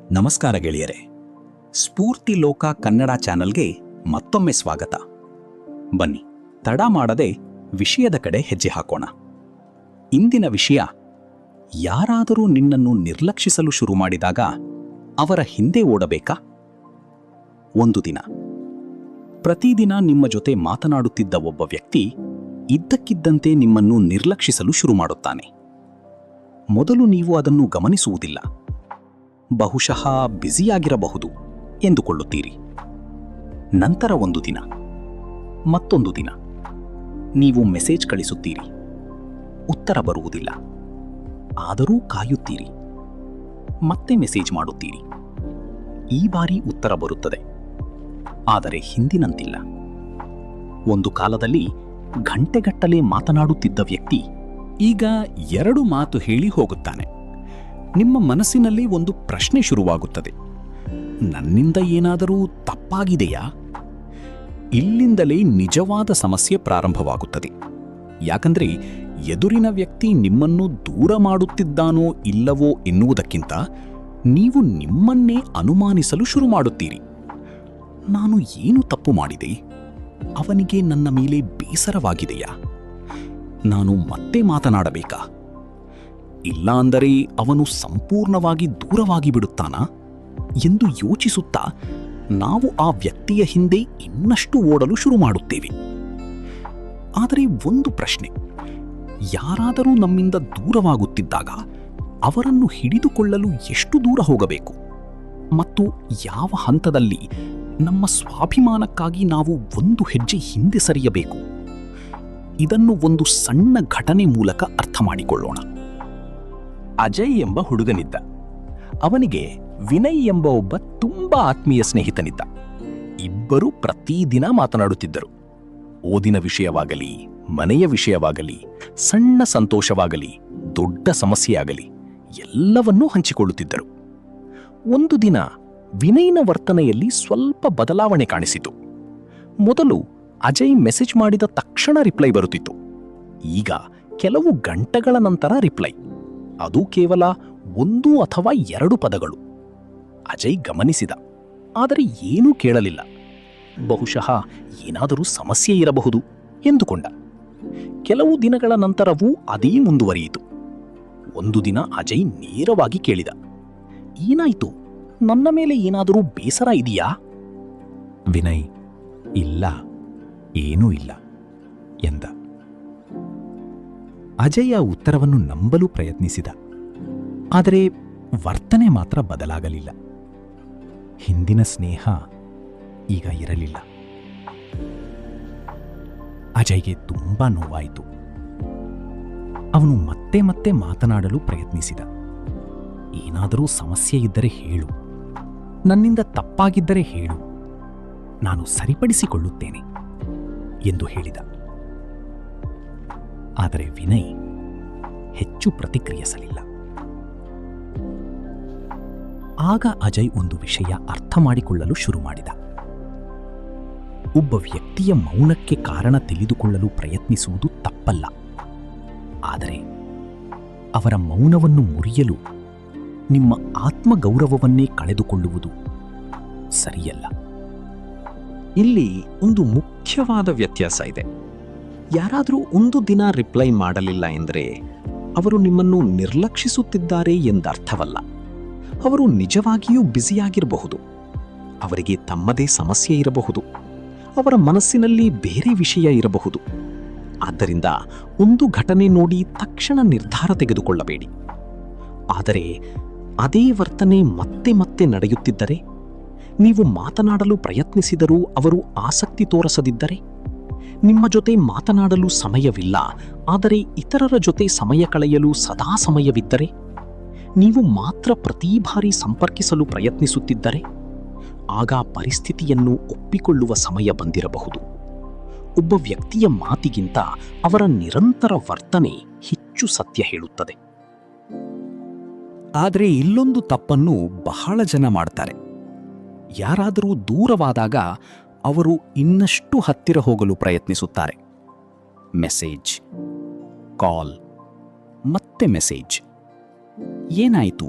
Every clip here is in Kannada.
ನಮಸ್ಕಾರ ಗೆಳೆಯರೆ. ಸ್ಫೂರ್ತಿ ಲೋಕ ಕನ್ನಡ ಚಾನಲ್ಗೆ ಮತ್ತೊಮ್ಮೆ ಸ್ವಾಗತ. ಬನ್ನಿ, ತಡ ಮಾಡದೆ ವಿಷಯದ ಕಡೆ ಹೆಜ್ಜೆ ಹಾಕೋಣ. ಇಂದಿನ ವಿಷಯ, ಯಾರಾದರೂ ನಿನ್ನನ್ನು ನಿರ್ಲಕ್ಷಿಸಲು ಶುರು ಮಾಡಿದಾಗ ಅವರ ಹಿಂದೆ ಓಡಬೇಕಾ? ಒಂದು ದಿನ ಪ್ರತಿದಿನ ನಿಮ್ಮ ಜೊತೆ ಮಾತನಾಡುತ್ತಿದ್ದ ಒಬ್ಬ ವ್ಯಕ್ತಿ ಇದ್ದಕ್ಕಿದ್ದಂತೆ ನಿಮ್ಮನ್ನು ನಿರ್ಲಕ್ಷಿಸಲು ಶುರು ಮಾಡುತ್ತಾನೆ. ಮೊದಲು ನೀವು ಅದನ್ನು ಗಮನಿಸುವುದಿಲ್ಲ. ಬಹುಶಃ ಬ್ಯುಸಿಯಾಗಿರಬಹುದು ಎಂದುಕೊಳ್ಳುತ್ತೀರಿ. ನಂತರ ಒಂದು ದಿನ, ಮತ್ತೊಂದು ದಿನ ನೀವು ಮೆಸೇಜ್ ಕಳಿಸುತ್ತೀರಿ, ಉತ್ತರ ಬರುವುದಿಲ್ಲ. ಆದರೂ ಕಾಯುತ್ತೀರಿ, ಮತ್ತೆ ಮೆಸೇಜ್ ಮಾಡುತ್ತೀರಿ. ಈ ಬಾರಿ ಉತ್ತರ ಬರುತ್ತದೆ, ಆದರೆ ಹಿಂದಿನಂತಿಲ್ಲ. ಒಂದು ಕಾಲದಲ್ಲಿ ಗಂಟೆಗಟ್ಟಲೆ ಮಾತನಾಡುತ್ತಿದ್ದ ವ್ಯಕ್ತಿ ಈಗ 2 ಮಾತು ಹೇಳಿ ಹೋಗುತ್ತಾನೆ. ನಿಮ್ಮ ಮನಸ್ಸಿನಲ್ಲಿ ಒಂದು ಪ್ರಶ್ನೆ ಶುರುವಾಗುತ್ತದೆ, ನನ್ನಿಂದ ಏನಾದರೂ ತಪ್ಪಾಗಿದೆಯಾ? ಇಲ್ಲಿಂದಲೇ ನಿಜವಾದ ಸಮಸ್ಯೆ ಪ್ರಾರಂಭವಾಗುತ್ತದೆ. ಯಾಕಂದ್ರೆ ಎದುರಿನ ವ್ಯಕ್ತಿ ನಿಮ್ಮನ್ನು ದೂರ ಮಾಡುತ್ತಿದ್ದಾನೋ ಇಲ್ಲವೋ ಎನ್ನುವುದಕ್ಕಿಂತ ನೀವು ನಿಮ್ಮನ್ನೇ ಅನುಮಾನಿಸಲು ಶುರು ಮಾಡುತ್ತೀರಿ. ನಾನು ಏನು ತಪ್ಪು ಮಾಡಿದೆ? ಅವನಿಗೆ ನನ್ನ ಮೇಲೆ ಬೇಸರವಾಗಿದೆಯಾ? ನಾನು ಮತ್ತೆ ಮಾತನಾಡಬೇಕಾ? ಇಲ್ಲ ಅಂದರೆ ಅವನು ಸಂಪೂರ್ಣವಾಗಿ ದೂರವಾಗಿ ಬಿಡುತ್ತಾನಾ ಎಂದು ಯೋಚಿಸುತ್ತಾ ನಾವು ಆ ವ್ಯಕ್ತಿಯ ಹಿಂದೆ ಇನ್ನಷ್ಟು ಓಡಲು ಶುರು ಮಾಡುತ್ತೇವೆ. ಆದರೆ ಒಂದು ಪ್ರಶ್ನೆ, ಯಾರಾದರೂ ನಮ್ಮಿಂದ ದೂರವಾಗುತ್ತಿದ್ದಾಗ ಅವರನ್ನು ಹಿಡಿದುಕೊಳ್ಳಲು ಎಷ್ಟು ದೂರ ಹೋಗಬೇಕು ಮತ್ತು ಯಾವ ಹಂತದಲ್ಲಿ ನಮ್ಮ ಸ್ವಾಭಿಮಾನಕ್ಕಾಗಿ ನಾವು ಒಂದು ಹೆಜ್ಜೆ ಹಿಂದೆ ಸರಿಯಬೇಕು? ಇದನ್ನು ಒಂದು ಸಣ್ಣ ಘಟನೆ ಮೂಲಕ ಅರ್ಥ ಮಾಡಿಕೊಳ್ಳೋಣ. ಅಜಯ್ ಎಂಬ ಹುಡುಗನಿದ್ದ. ಅವನಿಗೆ ವಿನಯ್ ಎಂಬ ಒಬ್ಬ ತುಂಬಾ ಆತ್ಮೀಯ ಸ್ನೇಹಿತನಿದ್ದ. ಇಬ್ಬರು ಪ್ರತಿದಿನ ಮಾತನಾಡುತ್ತಿದ್ದರು. ಓದಿನ ವಿಷಯವಾಗಲಿ, ಮನೆಯ ವಿಷಯವಾಗಲಿ, ಸಣ್ಣ ಸಂತೋಷವಾಗಲಿ, ದೊಡ್ಡ ಸಮಸ್ಯೆಯಾಗಲಿ ಎಲ್ಲವನ್ನೂ ಹಂಚಿಕೊಳ್ಳುತ್ತಿದ್ದರು. ಒಂದು ದಿನ ವಿನಯ್ನ ವರ್ತನೆಯಲ್ಲಿ ಸ್ವಲ್ಪ ಬದಲಾವಣೆ ಕಾಣಿಸಿತು. ಮೊದಲು ಅಜಯ್ ಮೆಸೇಜ್ ಮಾಡಿದ ತಕ್ಷಣ ರಿಪ್ಲೈ ಬರುತ್ತಿತ್ತು. ಈಗ ಕೆಲವು ಗಂಟೆಗಳ ನಂತರ ರಿಪ್ಲೈ, ಅದು ಕೇವಲ 1 ಅಥವಾ 2 ಪದಗಳು. ಅಜಯ್ ಗಮನಿಸಿದ, ಆದರೆ ಏನೂ ಕೇಳಲಿಲ್ಲ. ಬಹುಶಃ ಏನಾದರೂ ಸಮಸ್ಯೆ ಇರಬಹುದು ಎಂದುಕೊಂಡ. ಕೆಲವು ದಿನಗಳ ನಂತರವೂ ಅದೇ ಮುಂದುವರಿಯಿತು. ಒಂದು ದಿನ ಅಜಯ್ ನೇರವಾಗಿ ಕೇಳಿದ, ಏನಾಯಿತು? ನನ್ನ ಮೇಲೆ ಏನಾದರೂ ಬೇಸರ ಇದೆಯಾ? ವಿನಯ್, ಇಲ್ಲ, ಏನೂ ಇಲ್ಲ ಎಂದ. ಅಜಯ್ ಆ ಉತ್ತರವನ್ನು ನಂಬಲು ಪ್ರಯತ್ನಿಸಿದ. ಆದರೆ ವರ್ತನೆ ಮಾತ್ರ ಬದಲಾಗಲಿಲ್ಲ. ಹಿಂದಿನ ಸ್ನೇಹ ಈಗ ಇರಲಿಲ್ಲ. ಅಜಯ್ಗೆ ತುಂಬಾ ನೋವಾಯಿತು. ಅವನು ಮತ್ತೆ ಮತ್ತೆ ಮಾತನಾಡಲು ಪ್ರಯತ್ನಿಸಿದ. ಏನಾದರೂ ಸಮಸ್ಯೆ ಇದ್ದರೆ ಹೇಳು, ನನ್ನಿಂದ ತಪ್ಪಾಗಿದ್ದರೆ ಹೇಳು, ನಾನು ಸರಿಪಡಿಸಿಕೊಳ್ಳುತ್ತೇನೆ ಎಂದು ಹೇಳಿದ. ಆದರೆ ವಿನಯ್ ಹೆಚ್ಚು ಪ್ರತಿಕ್ರಿಯಿಸಲಿಲ್ಲ. ಆಗ ಅಜಯ್ ಒಂದು ವಿಷಯ ಅರ್ಥ ಮಾಡಿಕೊಳ್ಳಲು ಶುರು ಮಾಡಿದ. ಒಬ್ಬ ವ್ಯಕ್ತಿಯ ಮೌನಕ್ಕೆ ಕಾರಣ ತಿಳಿದುಕೊಳ್ಳಲು ಪ್ರಯತ್ನಿಸುವುದು ತಪ್ಪಲ್ಲ. ಆದರೆ ಅವರ ಮೌನವನ್ನು ಮುರಿಯಲು ನಿಮ್ಮ ಆತ್ಮಗೌರವವನ್ನೇ ಕಳೆದುಕೊಳ್ಳುವುದು ಸರಿಯಲ್ಲ. ಇಲ್ಲಿ ಒಂದು ಮುಖ್ಯವಾದ ವ್ಯತ್ಯಾಸ ಇದೆ. ಯಾರಾದರೂ ಒಂದು ದಿನ ರಿಪ್ಲೈ ಮಾಡಲಿಲ್ಲ ಎಂದರೆ ಅವರು ನಿಮ್ಮನ್ನು ನಿರ್ಲಕ್ಷಿಸುತ್ತಿದ್ದಾರೆ ಎಂದರ್ಥವಲ್ಲ. ಅವರು ನಿಜವಾಗಿಯೂ ಬ್ಯುಸಿಯಾಗಿರಬಹುದು. ಅವರಿಗೆ ತಮ್ಮದೇ ಸಮಸ್ಯೆ ಇರಬಹುದು. ಅವರ ಮನಸ್ಸಿನಲ್ಲಿ ಬೇರೆ ವಿಷಯ ಇರಬಹುದು. ಆದ್ದರಿಂದ ಒಂದು ಘಟನೆ ನೋಡಿ ತಕ್ಷಣ ನಿರ್ಧಾರ ತೆಗೆದುಕೊಳ್ಳಬೇಡಿ. ಆದರೆ ಅದೇ ವರ್ತನೆ ಮತ್ತೆ ಮತ್ತೆ ನಡೆಯುತ್ತಿದ್ದರೆ, ನೀವು ಮಾತನಾಡಲು ಪ್ರಯತ್ನಿಸಿದರೂ ಅವರು ಆಸಕ್ತಿ ತೋರಿಸದಿದ್ದರೆ, ನಿಮ್ಮ ಜೊತೆ ಮಾತನಾಡಲು ಸಮಯವಿಲ್ಲ ಆದರೆ ಇತರರ ಜೊತೆ ಸಮಯ ಕಳೆಯಲು ಸದಾ ಸಮಯವಿದ್ದರೆ, ನೀವು ಮಾತ್ರ ಪ್ರತಿ ಬಾರಿ ಸಂಪರ್ಕಿಸಲು ಪ್ರಯತ್ನಿಸುತ್ತಿದ್ದರೆ, ಆಗ ಪರಿಸ್ಥಿತಿಯನ್ನು ಒಪ್ಪಿಕೊಳ್ಳುವ ಸಮಯ ಬಂದಿರಬಹುದು. ಒಬ್ಬ ವ್ಯಕ್ತಿಯ ಮಾತಿಗಿಂತ ಅವರ ನಿರಂತರ ವರ್ತನೆ ಹೆಚ್ಚು ಸತ್ಯ ಹೇಳುತ್ತದೆ. ಆದರೆ ಇಲ್ಲೊಂದು ತಪ್ಪನ್ನು ಬಹಳ ಜನ ಮಾಡ್ತಾರೆ. ಯಾರಾದರೂ ದೂರವಾದಾಗ ಅವರು ಇನ್ನಷ್ಟು ಹತ್ತಿರ ಹೋಗಲು ಪ್ರಯತ್ನಿಸುತ್ತಾರೆ. ಮೆಸೇಜ್, ಕಾಲ್, ಮತ್ತೆ ಮೆಸೇಜ್. ಏನಾಯಿತು?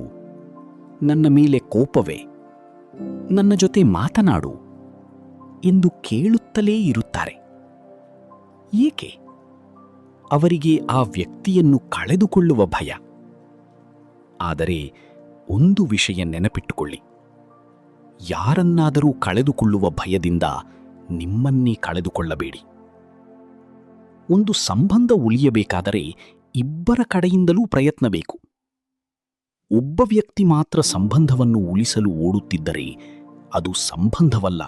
ನನ್ನ ಮೇಲೆ ಕೋಪವೇ, ನನ್ನ ಜೊತೆ ಮಾತನಾಡು ಎಂದು ಕೇಳುತ್ತಲೇ ಇರುತ್ತಾರೆ. ಏಕೆ? ಅವರಿಗೆ ಆ ವ್ಯಕ್ತಿಯನ್ನು ಕಳೆದುಕೊಳ್ಳುವ ಭಯ. ಆದರೆ ಒಂದು ವಿಷಯ ನೆನಪಿಟ್ಟುಕೊಳ್ಳಿ, ಯಾರನ್ನಾದರೂ ಕಳೆದುಕೊಳ್ಳುವ ಭಯದಿಂದ ನಿಮ್ಮನ್ನೇ ಕಳೆದುಕೊಳ್ಳಬೇಡಿ. ಒಂದು ಸಂಬಂಧ ಉಳಿಯಬೇಕಾದರೆ ಇಬ್ಬರ ಕಡೆಯಿಂದಲೂ ಪ್ರಯತ್ನ ಬೇಕು. ಒಬ್ಬ ವ್ಯಕ್ತಿ ಮಾತ್ರ ಸಂಬಂಧವನ್ನು ಉಳಿಸಲು ಓಡುತ್ತಿದ್ದರೆ ಅದು ಸಂಬಂಧವಲ್ಲ,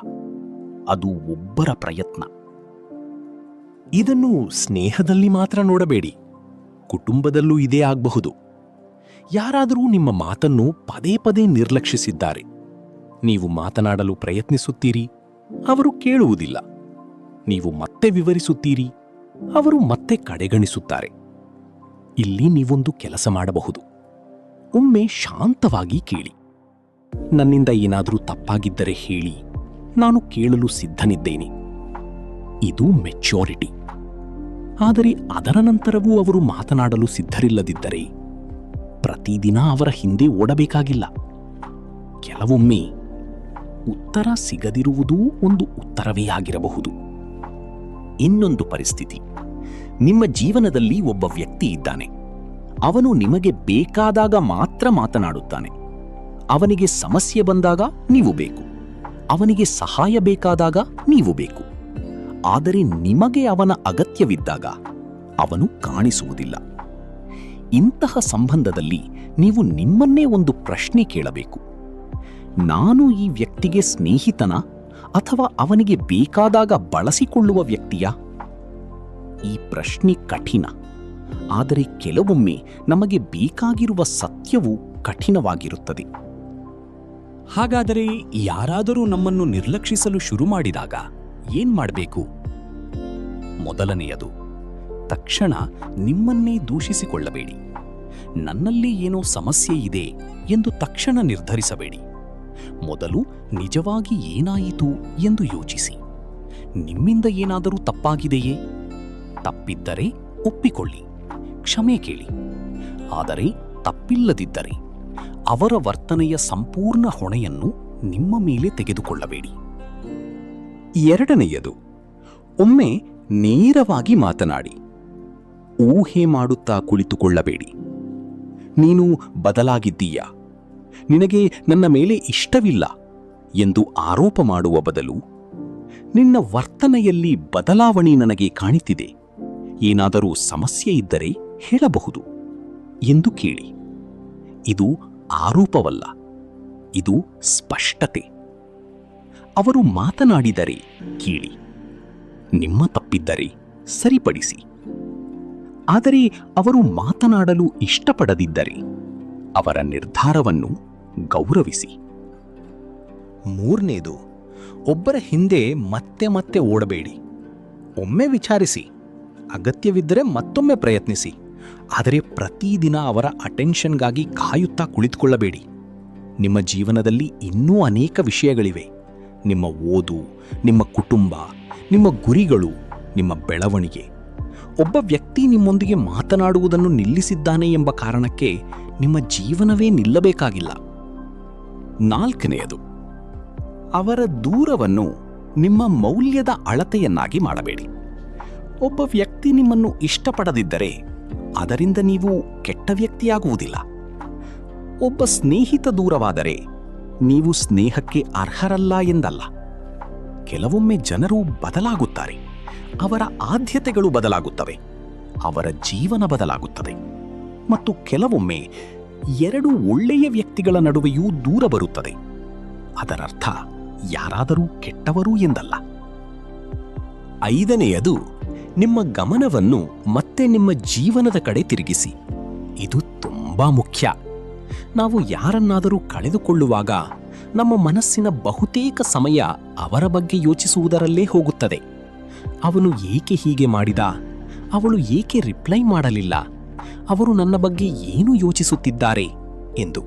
ಅದು ಒಬ್ಬರ ಪ್ರಯತ್ನ. ಇದನ್ನು ಸ್ನೇಹದಲ್ಲಿ ಮಾತ್ರ ನೋಡಬೇಡಿ, ಕುಟುಂಬದಲ್ಲೂ ಇದೇ ಆಗಬಹುದು. ಯಾರಾದರೂ ನಿಮ್ಮ ಮಾತನ್ನು ಪದೇ ಪದೇ ನಿರ್ಲಕ್ಷಿಸಿದ್ದಾರೆ. ನೀವು ಮಾತನಾಡಲು ಪ್ರಯತ್ನಿಸುತ್ತೀರಿ, ಅವರು ಕೇಳುವುದಿಲ್ಲ. ನೀವು ಮತ್ತೆ ವಿವರಿಸುತ್ತೀರಿ, ಅವರು ಮತ್ತೆ ಕಡೆಗಣಿಸುತ್ತಾರೆ. ಇಲ್ಲಿ ನೀವೊಂದು ಕೆಲಸ ಮಾಡಬಹುದು. ಒಮ್ಮೆ ಶಾಂತವಾಗಿ ಕೇಳಿ. ನನ್ನಿಂದ ಏನಾದರೂ ತಪ್ಪಾಗಿದ್ದರೆ ಹೇಳಿ, ನಾನು ಕೇಳಲು ಸಿದ್ಧನಿದ್ದೇನೆ. ಇದು ಮೆಚ್ಯೂರಿಟಿ. ಆದರೆ ಅದರ ನಂತರವೂ ಅವರು ಮಾತನಾಡಲು ಸಿದ್ಧರಿಲ್ಲದಿದ್ದರೆ ಪ್ರತಿದಿನ ಅವರ ಹಿಂದೆ ಓಡಬೇಕಾಗಿಲ್ಲ. ಕೆಲವೊಮ್ಮೆ ಉತ್ತರ ಸಿಗದಿರುವುದೂ ಒಂದು ಉತ್ತರವೇ ಆಗಿರಬಹುದು. ಇನ್ನೊಂದು ಪರಿಸ್ಥಿತಿ, ನಿಮ್ಮ ಜೀವನದಲ್ಲಿ ಒಬ್ಬ ವ್ಯಕ್ತಿ ಇದ್ದಾನೆ. ಅವನು ನಿಮಗೆ ಬೇಕಾದಾಗ ಮಾತ್ರ ಮಾತನಾಡುತ್ತಾನೆ. ಅವನಿಗೆ ಸಮಸ್ಯೆ ಬಂದಾಗ ನೀವು ಬೇಕು, ಅವನಿಗೆ ಸಹಾಯ ಬೇಕಾದಾಗ ನೀವು ಬೇಕು. ಆದರೆ ನಿಮಗೆ ಅವನ ಅಗತ್ಯವಿದ್ದಾಗ ಅವನು ಕಾಣಿಸುವುದಿಲ್ಲ. ಇಂತಹ ಸಂಬಂಧದಲ್ಲಿ ನೀವು ನಿಮ್ಮನ್ನೇ ಒಂದು ಪ್ರಶ್ನೆ ಕೇಳಬೇಕು. ನಾನು ಈ ವ್ಯಕ್ತಿಗೆ ಸ್ನೇಹಿತನ ಅಥವಾ ಅವನಿಗೆ ಬೇಕಾದಾಗ ಬಳಸಿಕೊಳ್ಳುವ ವ್ಯಕ್ತಿಯ? ಈ ಪ್ರಶ್ನೆ ಕಠಿಣ. ಆದರೆ ಕೆಲವೊಮ್ಮೆ ನಮಗೆ ಬೇಕಾಗಿರುವ ಸತ್ಯವು ಕಠಿಣವಾಗಿರುತ್ತದೆ. ಹಾಗಾದರೆ ಯಾರಾದರೂ ನಮ್ಮನ್ನು ನಿರ್ಲಕ್ಷಿಸಲು ಶುರು ಮಾಡಿದಾಗ ಏನ್ ಮಾಡಬೇಕು? ಮೊದಲನೆಯದು, ತಕ್ಷಣ ನಿಮ್ಮನ್ನೇ ದೂಷಿಸಿಕೊಳ್ಳಬೇಡಿ. ನನ್ನಲ್ಲಿ ಏನೋ ಸಮಸ್ಯೆ ಇದೆ ಎಂದು ತಕ್ಷಣ ನಿರ್ಧರಿಸಬೇಡಿ. ಮೊದಲು ನಿಜವಾಗಿ ಏನಾಯಿತು ಎಂದು ಯೋಚಿಸಿ. ನಿಮ್ಮಿಂದ ಏನಾದರೂ ತಪ್ಪಾಗಿದೆಯೇ? ತಪ್ಪಿದ್ದರೆ ಒಪ್ಪಿಕೊಳ್ಳಿ, ಕ್ಷಮೆ ಕೇಳಿ. ಆದರೆ ತಪ್ಪಿಲ್ಲದಿದ್ದರೆ ಅವರ ವರ್ತನೆಯ ಸಂಪೂರ್ಣ ಹೊಣೆಯನ್ನು ನಿಮ್ಮ ಮೇಲೆ ತೆಗೆದುಕೊಳ್ಳಬೇಡಿ. ಎರಡನೆಯದು, ಒಮ್ಮೆ ನೇರವಾಗಿ ಮಾತನಾಡಿ. ಊಹೆ ಮಾಡುತ್ತಾ ಕುಳಿತುಕೊಳ್ಳಬೇಡಿ. ನೀನು ಬದಲಾಗಿದ್ದೀಯಾ, ನಿನಗೆ ನನ್ನ ಮೇಲೆ ಇಷ್ಟವಿಲ್ಲ ಎಂದು ಆರೋಪ ಮಾಡುವ ಬದಲು, ನಿನ್ನ ವರ್ತನೆಯಲ್ಲಿ ಬದಲಾವಣೆ ನನಗೆ ಕಾಣುತ್ತಿದೆ, ಏನಾದರೂ ಸಮಸ್ಯೆ ಇದ್ದರೆ ಹೇಳಬಹುದು ಎಂದು ಕೇಳಿ. ಇದು ಆರೋಪವಲ್ಲ, ಇದು ಸ್ಪಷ್ಟತೆ. ಅವರು ಮಾತನಾಡಿದರೆ ಕೇಳಿ, ನಿಮ್ಮ ತಪ್ಪಿದ್ದರೆ ಸರಿಪಡಿಸಿ. ಆದರೆ ಅವರು ಮಾತನಾಡಲು ಇಷ್ಟಪಡದಿದ್ದರೆ ಅವರ ನಿರ್ಧಾರವನ್ನು ಗೌರವಿಸಿ. ಮೂರನೇದು, ಒಬ್ಬರ ಹಿಂದೆ ಮತ್ತೆ ಮತ್ತೆ ಓಡಬೇಡಿ. ಒಮ್ಮೆ ವಿಚಾರಿಸಿ, ಅಗತ್ಯವಿದ್ದರೆ ಮತ್ತೊಮ್ಮೆ ಪ್ರಯತ್ನಿಸಿ. ಆದರೆ ಪ್ರತಿದಿನ ಅವರ ಅಟೆನ್ಷನ್ಗಾಗಿ ಕಾಯುತ್ತಾ ಕುಳಿತುಕೊಳ್ಳಬೇಡಿ. ನಿಮ್ಮ ಜೀವನದಲ್ಲಿ ಇನ್ನೂ ಅನೇಕ ವಿಷಯಗಳಿವೆ. ನಿಮ್ಮ ಓದು, ನಿಮ್ಮ ಕುಟುಂಬ, ನಿಮ್ಮ ಗುರಿಗಳು, ನಿಮ್ಮ ಬೆಳವಣಿಗೆ. ಒಬ್ಬ ವ್ಯಕ್ತಿ ನಿಮ್ಮೊಂದಿಗೆ ಮಾತನಾಡುವುದನ್ನು ನಿಲ್ಲಿಸಿದ್ದಾನೆ ಎಂಬ ಕಾರಣಕ್ಕೆ ನಿಮ್ಮ ಜೀವನವೇ ನಿಲ್ಲಬೇಕಾಗಿಲ್ಲ. ನಾಲ್ಕನೆಯದು, ಅವರ ದೂರವನ್ನು ನಿಮ್ಮ ಮೌಲ್ಯದ ಅಳತೆಯನ್ನಾಗಿ ಮಾಡಬೇಡಿ. ಒಬ್ಬ ವ್ಯಕ್ತಿ ನಿಮ್ಮನ್ನು ಇಷ್ಟಪಡದಿದ್ದರೆ ಅದರಿಂದ ನೀವು ಕೆಟ್ಟ ವ್ಯಕ್ತಿಯಾಗುವುದಿಲ್ಲ. ಒಬ್ಬ ಸ್ನೇಹಿತ ದೂರವಾದರೆ ನೀವು ಸ್ನೇಹಕ್ಕೆ ಅರ್ಹರಲ್ಲ ಎಂದಲ್ಲ. ಕೆಲವೊಮ್ಮೆ ಜನರು ಬದಲಾಗುತ್ತಾರೆ, ಅವರ ಆದ್ಯತೆಗಳು ಬದಲಾಗುತ್ತವೆ, ಅವರ ಜೀವನ ಬದಲಾಗುತ್ತದೆ. ಮತ್ತು ಕೆಲವೊಮ್ಮೆ ಎರಡು ಒಳ್ಳೆಯ ವ್ಯಕ್ತಿಗಳ ನಡುವೆಯೂ ದೂರ ಬರುತ್ತದೆ. ಅದರರ್ಥ ಯಾರಾದರೂ ಕೆಟ್ಟವರು ಎಂದಲ್ಲ. ಐದನೆಯದು, ನಿಮ್ಮ ಗಮನವನ್ನು ಮತ್ತೆ ನಿಮ್ಮ ಜೀವನದ ಕಡೆ ತಿರುಗಿಸಿ. ಇದು ತುಂಬಾ ಮುಖ್ಯ. ನಾವು ಯಾರನ್ನಾದರೂ ಕಳೆದುಕೊಳ್ಳುವಾಗ ನಮ್ಮ ಮನಸ್ಸಿನ ಬಹುತೇಕ ಸಮಯ ಅವರ ಬಗ್ಗೆ ಯೋಚಿಸುವುದರಲ್ಲೇ ಹೋಗುತ್ತದೆ. ಅವನು ಏಕೆ ಹೀಗೆ ಮಾಡಿದ? ಅವಳು ಏಕೆ ರಿಪ್ಲೈ ಮಾಡಲಿಲ್ಲ? ಅವರು ನನ್ನ ಬಗ್ಗೆ ಏನು ಯೋಚಿಸುತ್ತಿದ್ದಾರೆ ಎಂದು.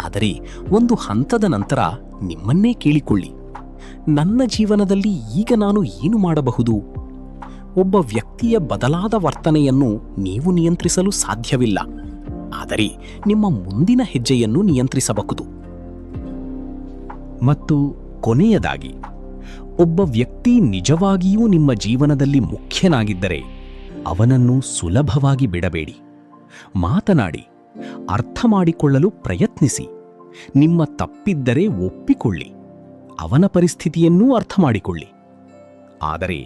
ಆದರೆ ಒಂದು ಹಂತದ ನಂತರ ನಿಮ್ಮನ್ನೇ ಕೇಳಿಕೊಳ್ಳಿ, ನನ್ನ ಜೀವನದಲ್ಲಿ ಈಗ ನಾನು ಏನು ಮಾಡಬಹುದು? ಒಬ್ಬ ವ್ಯಕ್ತಿಯ ಬದಲಾದ ವರ್ತನೆಯನ್ನು ನೀವು ನಿಯಂತ್ರಿಸಲು ಸಾಧ್ಯವಿಲ್ಲ. ಆದರೆ ನಿಮ್ಮ ಮುಂದಿನ ಹೆಜ್ಜೆಯನ್ನು ನಿಯಂತ್ರಿಸಬಹುದು. ಮತ್ತು ಕೊನೆಯದಾಗಿ, ಒಬ್ಬ ವ್ಯಕ್ತಿ ನಿಜವಾಗಿಯೂ ನಿಮ್ಮ ಜೀವನದಲ್ಲಿ ಮುಖ್ಯನಾಗಿದ್ದರೆ ಅವನನ್ನು ಸುಲಭವಾಗಿ ಬಿಡಬೇಡಿ. ಮಾತನಾಡಿ, ಅರ್ಥ ಮಾಡಿಕೊಳ್ಳಲು ಪ್ರಯತ್ನಿಸಿ. ನಿಮ್ಮ ತಪ್ಪಿದ್ದರೆ ಒಪ್ಪಿಕೊಳ್ಳಿ, ಅವನ ಪರಿಸ್ಥಿತಿಯನ್ನೂ ಅರ್ಥ ಮಾಡಿಕೊಳ್ಳಿ. ಆದರೆ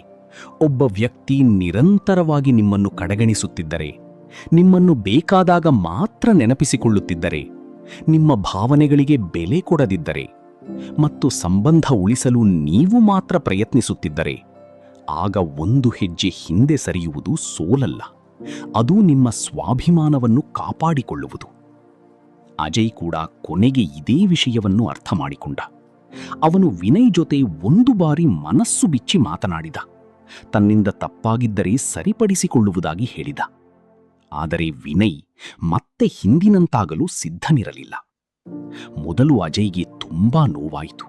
ಒಬ್ಬ ವ್ಯಕ್ತಿ ನಿರಂತರವಾಗಿ ನಿಮ್ಮನ್ನು ಕಡೆಗಣಿಸುತ್ತಿದ್ದರೆ, ನಿಮ್ಮನ್ನು ಬೇಕಾದಾಗ ಮಾತ್ರ ನೆನಪಿಸಿಕೊಳ್ಳುತ್ತಿದ್ದರೆ, ನಿಮ್ಮ ಭಾವನೆಗಳಿಗೆ ಬೆಲೆ ಕೊಡದಿದ್ದರೆ ಮತ್ತು ಸಂಬಂಧ ಉಳಿಸಲು ನೀವು ಮಾತ್ರ ಪ್ರಯತ್ನಿಸುತ್ತಿದ್ದರೆ, ಆಗ ಒಂದು ಹೆಜ್ಜೆ ಹಿಂದೆ ಸರಿಯುವುದು ಸೋಲಲ್ಲ, ಅದು ನಿಮ್ಮ ಸ್ವಾಭಿಮಾನವನ್ನು ಕಾಪಾಡಿಕೊಳ್ಳುವುದು. ಅಜಯ್ ಕೂಡ ಕೊನೆಗೆ ಇದೇ ವಿಷಯವನ್ನು ಅರ್ಥ ಮಾಡಿಕೊಂಡ. ಅವನು ವಿನಯ್ ಜೊತೆ ಒಂದು ಬಾರಿ ಮನಸ್ಸು ಬಿಚ್ಚಿ ಮಾತನಾಡಿದ. ತನ್ನಿಂದ ತಪ್ಪಾಗಿದ್ದರೆ ಸರಿಪಡಿಸಿಕೊಳ್ಳುವುದಾಗಿ ಹೇಳಿದ. ಆದರೆ ವಿನಯ್ ಮತ್ತೆ ಹಿಂದಿನಂತಾಗಲು ಸಿದ್ಧನಿರಲಿಲ್ಲ. ಮೊದಲು ಅಜಯ್ಗೆ ತುಂಬಾ ನೋವಾಯಿತು.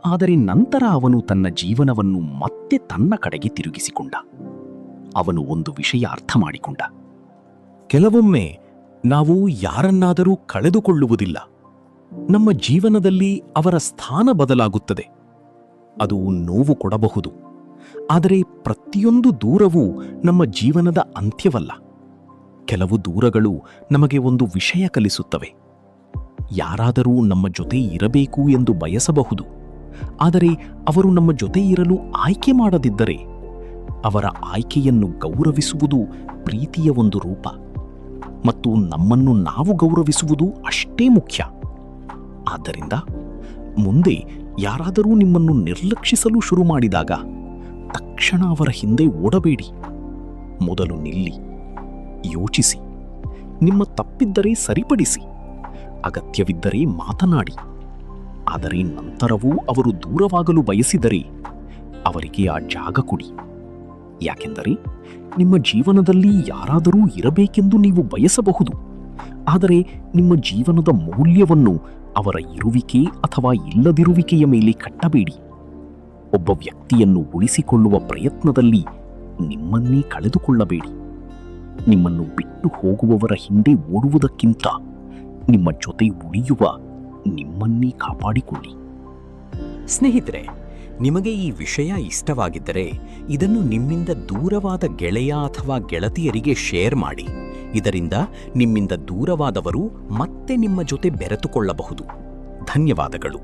ಆದರೆ ನಂತರ ಅವನು ತನ್ನ ಜೀವನವನ್ನು ಮತ್ತೆ ತನ್ನ ಕಡೆಗೆ ತಿರುಗಿಸಿಕೊಂಡ. ಅವನು ಒಂದು ವಿಷಯ ಅರ್ಥ ಮಾಡಿಕೊಂಡ. ಕೆಲವೊಮ್ಮೆ ನಾವು ಯಾರನ್ನಾದರೂ ಕಳೆದುಕೊಳ್ಳುವುದಿಲ್ಲ, ನಮ್ಮ ಜೀವನದಲ್ಲಿ ಅವರ ಸ್ಥಾನ ಬದಲಾಗುತ್ತದೆ. ಅದು ನೋವು ಕೊಡಬಹುದು, ಆದರೆ ಪ್ರತಿಯೊಂದು ದೂರವೂ ನಮ್ಮ ಜೀವನದ ಅಂತ್ಯವಲ್ಲ. ಕೆಲವು ದೂರಗಳು ನಮಗೆ ಒಂದು ವಿಷಯ ಕಲಿಸುತ್ತವೆ. ಯಾರಾದರೂ ನಮ್ಮ ಜೊತೆ ಇರಬೇಕು ಎಂದು ಬಯಸಬಹುದು, ಆದರೆ ಅವರು ನಮ್ಮ ಜೊತೆ ಇರಲು ಆಯ್ಕೆ ಮಾಡದಿದ್ದರೆ ಅವರ ಆಯ್ಕೆಯನ್ನು ಗೌರವಿಸುವುದು ಪ್ರೀತಿಯ ಒಂದು ರೂಪ. ಮತ್ತು ನಮ್ಮನ್ನು ನಾವು ಗೌರವಿಸುವುದು ಅಷ್ಟೇ ಮುಖ್ಯ. ಆದ್ದರಿಂದ ಮುಂದೆ ಯಾರಾದರೂ ನಿಮ್ಮನ್ನು ನಿರ್ಲಕ್ಷಿಸಲು ಶುರು ಮಾಡಿದಾಗ ತಕ್ಷಣ ಅವರ ಹಿಂದೆ ಓಡಬೇಡಿ. ಮೊದಲು ನಿಲ್ಲಿ, ಯೋಚಿಸಿ, ನಿಮ್ಮ ತಪ್ಪಿದ್ದರೆ ಸರಿಪಡಿಸಿ, ಅಗತ್ಯವಿದ್ದರೆ ಮಾತನಾಡಿ. ಆದರೆ ನಂತರವೂ ಅವರು ದೂರವಾಗಲು ಬಯಸಿದರೆ ಅವರಿಗೆ ಆ ಜಾಗ ಕೊಡಿ. ಯಾಕೆಂದರೆ ನಿಮ್ಮ ಜೀವನದಲ್ಲಿ ಯಾರಾದರೂ ಇರಬೇಕೆಂದು ನೀವು ಬಯಸಬಹುದು, ಆದರೆ ನಿಮ್ಮ ಜೀವನದ ಮೌಲ್ಯವನ್ನು ಅವರ ಇರುವಿಕೆ ಅಥವಾ ಇಲ್ಲದಿರುವಿಕೆಯ ಮೇಲೆ ಕಟ್ಟಬೇಡಿ. ಒಬ್ಬ ವ್ಯಕ್ತಿಯನ್ನು ಉಳಿಸಿಕೊಳ್ಳುವ ಪ್ರಯತ್ನದಲ್ಲಿ ನಿಮ್ಮನ್ನೇ ಕಳೆದುಕೊಳ್ಳಬೇಡಿ. ನಿಮ್ಮನ್ನು ಬಿಟ್ಟು ಹೋಗುವವರ ಹಿಂದೆ ಓಡುವುದಕ್ಕಿಂತ ನಿಮ್ಮ ಜೊತೆ ಉಳಿಯುವ ನಿಮ್ಮನ್ನೇ ಕಾಪಾಡಿಕೊಳ್ಳಿ. ಸ್ನೇಹಿತರೆ, ನಿಮಗೆ ಈ ವಿಷಯ ಇಷ್ಟವಾಗಿದ್ದರೆ ಇದನ್ನು ನಿಮ್ಮಿಂದ ದೂರವಾದ ಗೆಳೆಯ ಅಥವಾ ಗೆಳತಿಯರಿಗೆ ಶೇರ್ ಮಾಡಿ. ಇದರಿಂದ ನಿಮ್ಮಿಂದ ದೂರವಾದವರು ಮತ್ತೆ ನಿಮ್ಮ ಜೊತೆ ಬೆರೆತುಕೊಳ್ಳಬಹುದು. ಧನ್ಯವಾದಗಳು.